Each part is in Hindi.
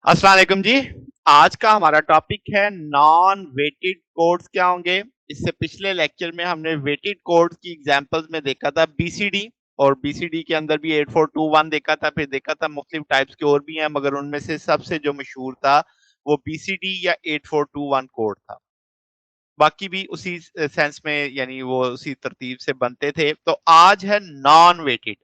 अस्सलाम वालेकुम जी। आज का हमारा टॉपिक है नॉन वेटेड कोड्स क्या होंगे। इससे पिछले लेक्चर में हमने वेटेड कोड्स की एग्जांपल्स में देखा था बीसीडी, और बीसीडी के अंदर भी 8421 देखा था, फिर देखा था मुख्तलिफ टाइप्स के और भी हैं, मगर उनमें से सबसे जो मशहूर था वो बीसीडी या 8421 कोड था। बाकी भी उसी सेंस में यानी वो उसी तरतीब से बनते थे। तो आज है नॉन वेटेड।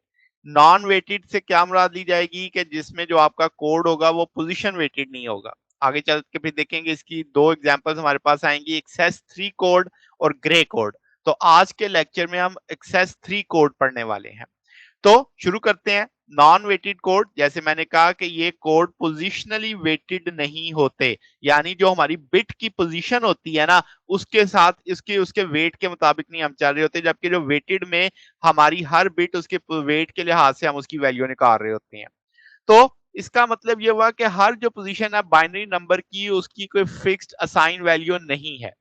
नॉन वेटेड से क्या मुराद ली जाएगी कि जिसमें जो आपका कोड होगा वो पोजीशन वेटेड नहीं होगा। आगे चल के फिर देखेंगे, इसकी दो एग्जांपल्स हमारे पास आएंगी, एक्सेस 3 कोड और ग्रे कोड। तो आज के लेक्चर में हम एक्सेस 3 कोड पढ़ने वाले हैं। तो शुरू करते हैं। नॉन वेटेड कोड, जैसे मैंने कहा कि ये कोड पोजिशनली वेटेड नहीं होते, यानी जो हमारी बिट की पोजीशन होती है ना, उसके साथ इसके उसके वेट के मुताबिक नहीं हम चल रहे होते, जबकि जो वेटेड में हमारी हर बिट उसके वेट के लिहाज से हम उसकी वैल्यू निकाल रहे होते हैं। तो इसका मतलब ये हुआ कि हर जो पोजीशन है बाइनरी नंबर की, उसकी कोई फिक्स्ड असाइन वैल्यू नहीं है।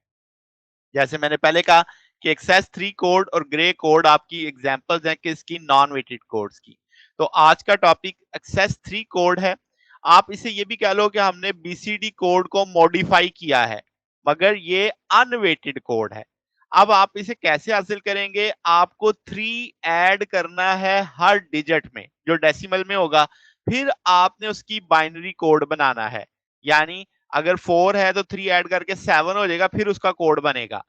जैसे मैंने पहले कहा कि एक्सेस 3 कोड और ग्रे कोड आपकी एग्जांपल्स हैं किसकी, नॉन वेटेड कोड्स की। तो आज का टॉपिक एक्सेस 3 कोड है। आप इसे ये भी कह लो कि हमने बीसीडी कोड को मॉडिफाई किया है, मगर ये अनवेटेड कोड है। अब आप इसे कैसे हासिल करेंगे, आपको 3 ऐड करना है हर डिजिट में जो डेसिमल में होगा, फिर आपने उसकी बाइनरी कोड बनाना है। यानी अगर 4 है तो 3 ऐड करके 7 हो जाएगा, फिर उसका कोड बनेगा।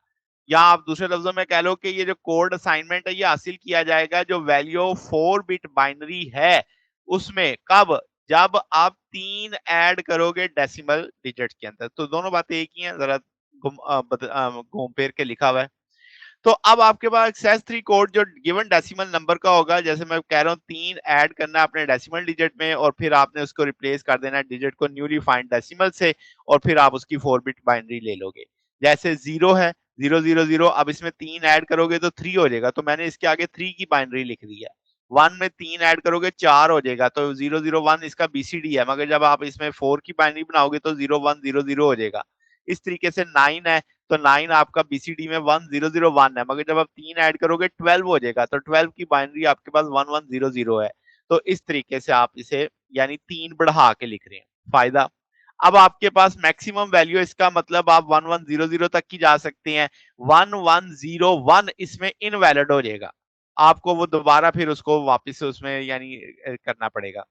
या आप दूसरे लफ्जों में कह लो कि ये जो कोड असाइनमेंट है ये हासिल किया जाएगा जो वैल्यू 4 बिट बाइनरी है उसमें, कब, जब आप 3 ऐड करोगे डेसिमल डिजिट के अंदर। तो दोनों बातें एक ही हैं, जरा घूम फिर के लिखा हुआ है। तो अब आपके पास एक्सेस 3 कोड जो गिवन डेसिमल नंबर का होगा, जैसे मैं कह रहा हूँ 3 ऐड करना है अपने डेसिमल डिजिट में, और फिर आपने उसको रिप्लेस कर देना है डिजिट को न्यूली फाइंड डेसिमल से, और फिर आप उसकी 4 बिट बाइनरी ले लोगे। जैसे 0 है, 000, अब इसमें 3 ऐड करोगे तो 3 हो जाएगा, तो मैंने इसके आगे 3 की बाइनरी लिख दी है। 1 में 3 ऐड करोगे 4 हो जाएगा, तो 001 इसका बीसीडी है, मगर जब आप इसमें 4 की बाइनरी बनाओगे तो 0100 हो जाएगा। इस तरीके से 9 है, तो 9 आपका बीसीडी में 1001 है, मगर जब आप 3 ऐड करोगे 12 हो जाएगा, तो 12 की बाइनरी आपके पास 1100 है। तो इस तरीके से आप इसे यानी 3 बढ़ा के लिख रहे हैं। फायदा, अब आपके पास मैक्सिमम वैल्यू, इसका मतलब आप 1100 तक की जा सकते हैं। 1101 इसमें इनवैलिड हो जाएगा, आपको वो दोबारा फिर उसको वापस से उसमें यानी करना पड़ेगा।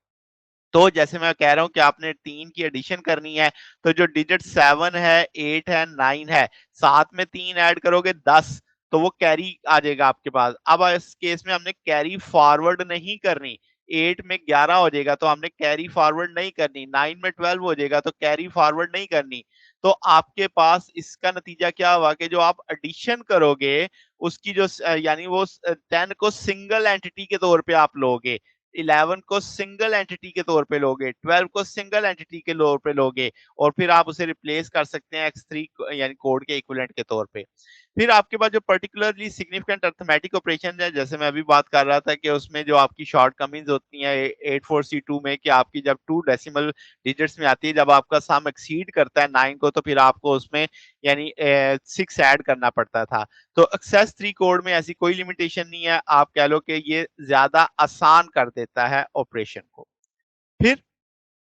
तो जैसे मैं कह रहा हूं कि आपने 3 की एडिशन करनी है, तो जो डिजिट 7 है, 8 है, 9 है, साथ में 3 ऐड करोगे 10, तो वो कैरी आ जाएगा आपके पास। अब इस केस में हमने कैरी फॉरवर्ड नहीं करनी। 8 में 11 हो जाएगा तो हमने कैरी फॉरवर्ड नहीं करनी, 9 में 12 हो जाएगा तो कैरी फॉरवर्ड नहीं करनी। तो आपके पास इसका नतीजा क्या हुआ कि जो आप एडिशन करोगे उसकी जो यानी वो 10 को सिंगल एंटिटी के तौर पे आप लोगे, 11 को सिंगल एंटिटी के तौर पे लोगे, 12 को सिंगल एंटिटी के तौर पे लोगे, और फिर आप उसे रिप्लेस कर सकते हैं x3 यानी कोड के इक्विवेलेंट के तौर पे। फिर आपके पास जो पर्टिकुलरली सिग्निफिकेंट अरिथमेटिक ऑपरेशन है, जैसे मैं अभी बात कर रहा था कि उसमें जो आपकी शॉर्टकमिंग्स होती हैं 84C2 में, कि आपकी जब 2 डेसिमल डिजिट्स में आती है, जब आपका सम एक्सीड करता है 9 को, तो फिर आपको उसमें यानी 6 ऐड करना पड़ता था। तो एक्सेस 3 कोड में ऐसी कोई लिमिटेशन नहीं है, आप कह लो कि ये ज्यादा आसान कर देता है ऑपरेशन को। फिर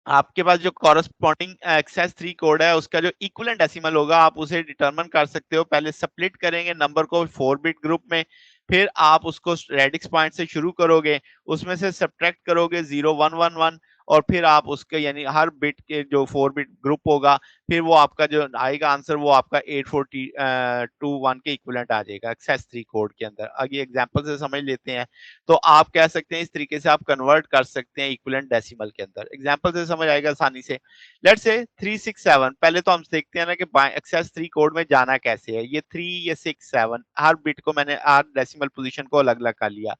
आपके पास जो कॉरस्पॉन्डिंग एक्सेस 3 कोड है उसका जो इक्विवेलेंट डेसिमल होगा, आप उसे डिटरमिन कर सकते हो। पहले स्प्लिट करेंगे नंबर को 4 बिट ग्रुप में, फिर आप उसको रेडिक्स पॉइंट से शुरू करोगे, उसमें से सब्ट्रैक्ट करोगे 0111, और फिर आप उसके यानी हर बिट के जो 4 बिट ग्रुप होगा, फिर वो आपका जो आएगा आंसर वो आपका 8421 के इक्विवेलेंट आ जाएगा एक्सेस 3 कोड के अंदर। आगे एग्जांपल से समझ लेते हैं। तो आप कह सकते हैं इस तरीके से आप कन्वर्ट कर सकते हैं इक्विवेलेंट डेसिमल के अंदर। एग्जांपल से समझ आएगा आसानी से। लेट्स से 367, पहले तो हम देखते हैं ना कि एक्सेस 3 कोड में जाना कैसे है। ये 3, ये 6, 7, हर बिट को मैंने हर डेसिमल पोजीशन को अलग अलग कर लिया।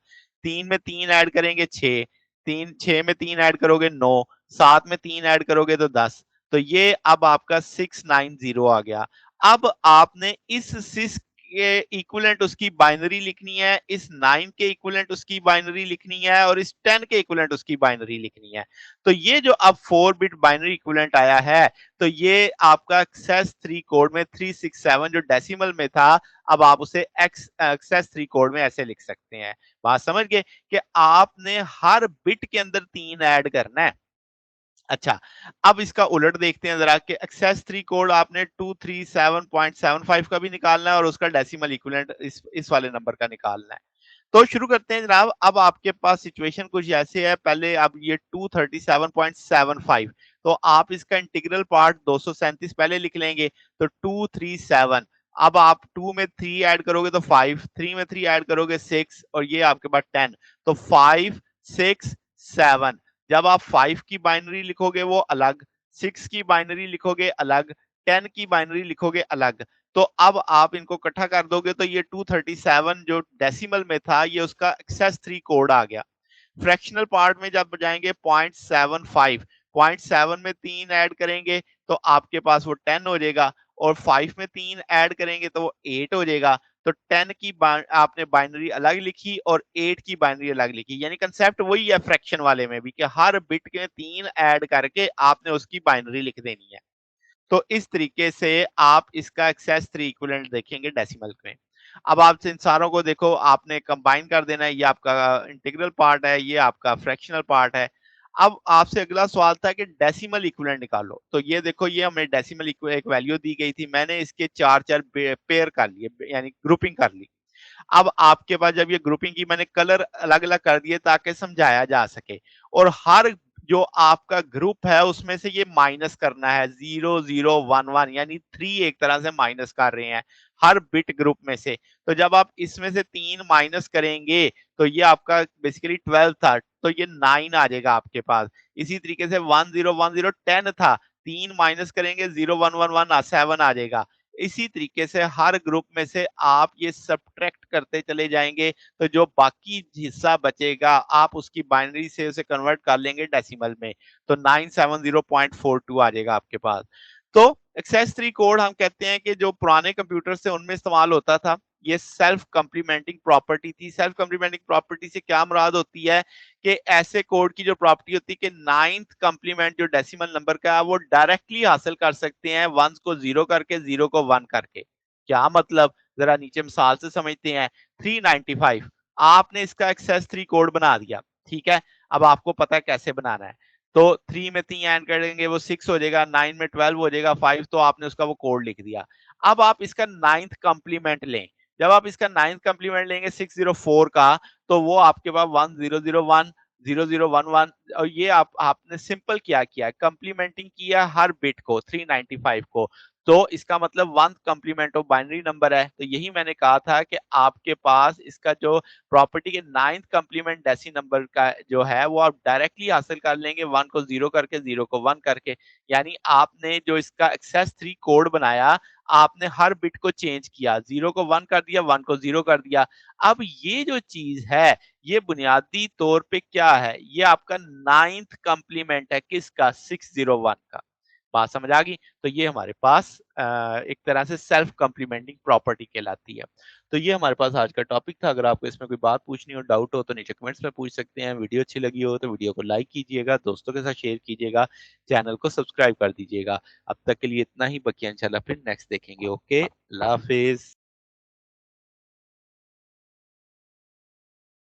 3 में 3 ऐड करेंगे 6, 6 में 3 ऐड करोगे 9, 7 में 3 ऐड करोगे तो 10। तो ये अब आपका 690 आ गया। अब आपने इस 6 के इक्विवेलेंट उसकी बाइनरी लिखनी है, इस 9 के इक्विवेलेंट उसकी बाइनरी लिखनी है, और इस 10 के इक्विवेलेंट उसकी बाइनरी लिखनी है। तो ये जो अब 4 बिट बाइनरी इक्विवेलेंट आया है, तो ये आपका एक्सेस 3 कोड में 367 जो डेसिमल में था, अब आप उसे एक्सेस 3 कोड में ऐसे लिख सकते हैं। बात समझ गए कि आपने हर बिट के अंदर 3 ऐड करना है। अच्छा, अब इसका उलट देखते हैं ज़रा कि एक्सेस 3 कोड आपने 237.75 का भी निकालना है और उसका डेसिमल इक्विवेलेंट इस वाले नंबर का निकालना है। तो शुरू करते हैं जनाब। अब आपके पास सिचुएशन कुछ ऐसे है, पहले अब ये 237.75, तो आप इसका इंटीग्रल पार्ट 237 पहले लिख लेंगे, तो 237। अब आप 2 में 3 ऐड करोगे तो 5, 3 में 3 ऐड करोगे 6 और ये आपके पास 10, तो 5 6 7। जब आप 5 की बाइनरी लिखोगे वो अलग, 6 की बाइनरी लिखोगे अलग, 10 की बाइनरी लिखोगे अलग। तो अब आप इनको इकट्ठा कर दोगे तो ये 237 जो डेसिमल में था ये उसका एक्सेस 3 कोड आ गया। फ्रैक्शनल पार्ट में जब जाएंगे 0.75, 0.7 में 3 ऐड करेंगे तो आपके पास वो 10 हो जाएगा, और 5 में 3 ऐड करेंगे तो वो 8 हो जाएगा। तो 10 की आपने बाइनरी अलग लिखी और 8 की बाइनरी अलग लिखी, यानी कंसेप्ट वही है फ्रैक्शन वाले में भी कि हर बिट के 3 ऐड करके आपने उसकी बाइनरी लिख देनी है। तो इस तरीके से आप इसका एक्सेस 3 इक्विवेलेंट देखेंगे डेसिमल में। अब आप इन सारों को देखो, आपने कंबाइन कर देना है, ये आपका इंटीग्रल पार्ट है, ये आपका फ्रैक्शनल पार्ट है। अब आपसे अगला सवाल था कि डेसिमल इक्विवेलेंट निकालो, तो ये देखो ये हमें डेसिमल एक वैल्यू दी गई थी, मैंने इसके 4-4 पेयर कर लिए यानी ग्रुपिंग कर ली। अब आपके पास जब ये ग्रुपिंग की मैंने कलर अलग-अलग कर दिए ताकि समझाया जा सके, और हर जो आपका ग्रुप है उसमें से ये माइनस करना है 0 0 1 1, यानी 3 एक तरह से माइनस कर रहे हैं हर बिट ग्रुप में से। तो जब आप इसमें से 3 माइनस करेंगे तो ये आपका बेसिकली 12 था, तो ये 9 आ जाएगा आपके पास। इसी तरीके से 1 0 1 0 10 था, 3 माइनस करेंगे 0 1 1 1 7 आ जाएगा। इसी तरीके से हर ग्रुप में से आप ये सब्ट्रैक्ट करते चले जाएंगे, तो जो बाकी हिस्सा बचेगा आप उसकी बाइनरी से उसे कन्वर्ट कर लेंगे डेसिमल में, तो 970.42 आ जाएगा आपके पास। तो एक्सेस 3 कोड हम कहते हैं कि जो पुराने कंप्यूटर से उनमें इस्तेमाल होता था, ये सेल्फ कंप्लीमेंटिंग प्रॉपर्टी थी। सेल्फ कंप्लीमेंटिंग प्रॉपर्टी से क्या मुराद होती है कि ऐसे कोड की जो प्रॉपर्टी होती है कि 9th कंप्लीमेंट जो डेसिमल नंबर का है वो डायरेक्टली हासिल कर सकते हैं, वंस को 0 करके, 0 को 1 करके। क्या मतलब, जरा नीचे मिसाल से समझते हैं। 395 आपने इसका एक्सेस 3 कोड बना दिया, ठीक है। अब आपको पता है कैसे बनाना है, तो 3 में 3 ऐड करेंगे वो 6 हो जाएगा, 9 में 12 हो जाएगा 5, तो आपने उसका वो कोड लिख दिया। अब आप इसका 9th कंप्लीमेंट लें। जब आप इसका 9th कंप्लीमेंट लेंगे 604 का, तो वो आपके पास 1001 0011, और ये आपने सिंपल क्या किया है, कंप्लीमेंटिंग किया हर बिट को 395 को, तो इसका मतलब 1 कंप्लीमेंट ऑफ बाइनरी नंबर है। तो यही मैंने कहा था कि आपके पास इसका जो प्रॉपर्टी के 9th कंप्लीमेंट डेसी नंबर का जो है वो आप डायरेक्टली हासिल कर लेंगे 1 को 0 करके, 0 को 1 करके। यानी आपने जो इसका एक्सेस 3 कोड बनाया, आपने हर बिट को चेंज किया, 0 को 1 कर दिया, 1 को 0 कर दिया। अब ये जो चीज है ये बुनियादी तौर पे क्या है, ये आपका 9th कंप्लीमेंट है किसका, 601 का। बात समझ आ गई। तो ये हमारे पास एक तरह से सेल्फ कंप्लीमेंटिंग प्रॉपर्टी कहलाती है। तो ये हमारे पास आज का टॉपिक था। अगर आपको इसमें कोई बात पूछनी हो, डाउट हो, तो नीचे कमेंट्स में पूछ सकते हैं। वीडियो अच्छी लगी हो तो वीडियो को लाइक कीजिएगा, दोस्तों के साथ शेयर कीजिएगा, चैनल को सब्सक्राइब कर दीजिएगा। अब तक के लिए इतना ही, बकिया इंशाल्लाह फिर नेक्स्ट देखेंगे। ओके, अल्लाह हाफिज।